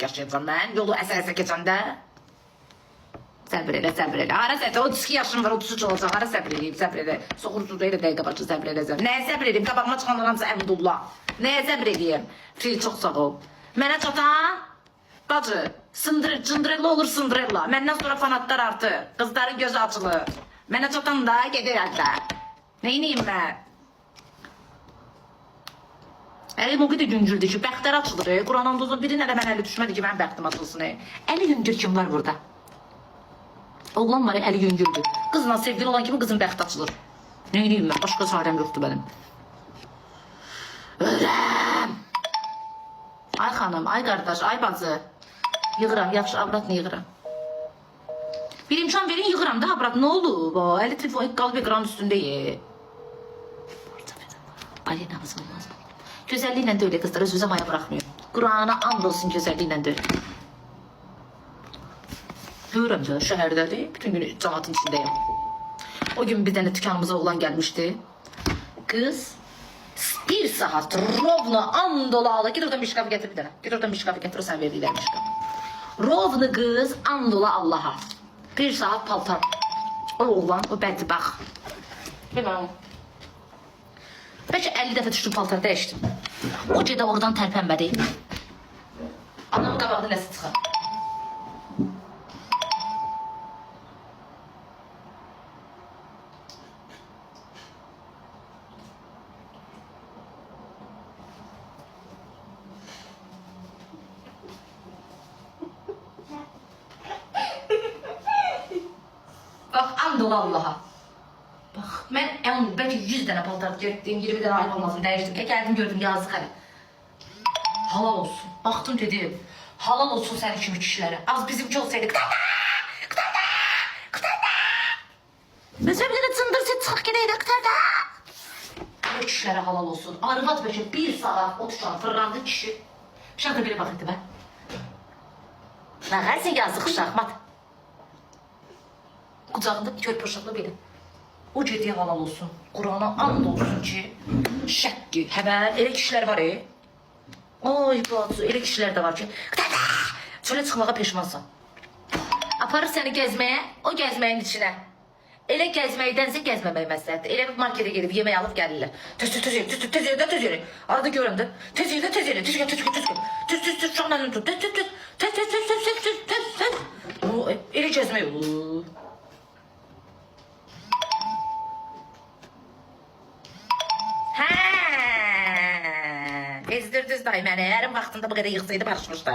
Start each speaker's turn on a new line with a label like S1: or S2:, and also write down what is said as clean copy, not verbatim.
S1: yaşayacağım mən yolu əsə-əsə keçəndə. Səbr elə, səbr elə. Hara səbr, 32 yaşım var, 33 olacaq. Hara səbr eləyim, səbr elə. Soxursuz elə dəqiqə başı səbr elə. Nəyə səbr eləyim? Qabağıma çıxanlar hamısı Əbdullah. Nəyə səbr eləyim? Fil çox sağ ol. Mənə çatan, bacı, cındırella olur sındırella. Məndən sonra fanatlar artır. Qızların gözü açılır. Mənə çatan da gedir əldə. Neyniyim mən? Əlim o qədər yüngüldür ki, bəxtlər açılır. Quran andozun birinin elə mən əli düşmədi ki, mənim bəxtim açılsın. Əli yüngül kim var burada? Oğlan var, əli yüngüldür. Qızla sevgili olan kimi qızın bəxti açılır. Neyniyim mən? Başqa çarəm yoxdur mənim. Öləm! Ay xanım, ay qardaş, ay bacı. Yığıram, yaxşı, avratını yığıram. Bir imkan verin, yığıram da avrat. Ne olub? Əli telefon qalıb ekran üstündəyik. Ay, nağız olmaz. Gözəlliklə də öyle qızlar, özünüzə maya bırakmıyor. Qur'ana and olsun gözəlliklə də öyle. Görürəm də, şəhərdədir. Bütün günü cəmatın içindəyim. O gün bir dənə dükanımıza oğlan gəlmişdi. Qız bir saat rovna and ola. Git oradan bir şkafı getir bir dənə. Git oradan bir şkafı getir, o sən verdiklər bir şkafı. Rovna qız and ola Allaha. Bir saat paltar. O oğlan, o bədbax. Bilməm. Bəlkə 50 dəfə düşdüm paltar dəyişdim. O gedə oradan tərpənmədi. Anamın qabağında nəsə çıxar. Bak and ola Allaha. Bak ben belki 100 tane paltar getdim, 20 tane ayıp olmasın değiştim. Geldim gördüm yazık hani. Halal olsun. Baktım dedim. Halal olsun senin kimi kişilere. Az bizimki olsaydı. Kıtarda. Mesela bir tane cındır set çıkıp gideydi kıtarda. Bu kişilere halal olsun. Arvat beşe bir saat otursan fırlandı kişi. Şurada biri bakırdı ben. Ne kadar yazık şahmat. Kucağında körpüşaklı biri. O ciddiye halal olsun. Kur'an'a and olsun ki şəkki, həbər, elə kişilər var Ay bacı, elə kişilər də var ki çölə çıxmağa peşmansan. Aparır səni gəzməyə, o gəzməyin içinə. Elə gəzməkdənsə gəzməmək məsləhətdir. Elə bir markete gedib yemək alıb gəlirlər. Tez yeri. Arada görəm də. Tez şu an əlini tut. Tez. Elə gəzmək olur. Ezdirdiniz dayı məni. Yarın vaxtında bu qədər yıxsaydı barışmışdı.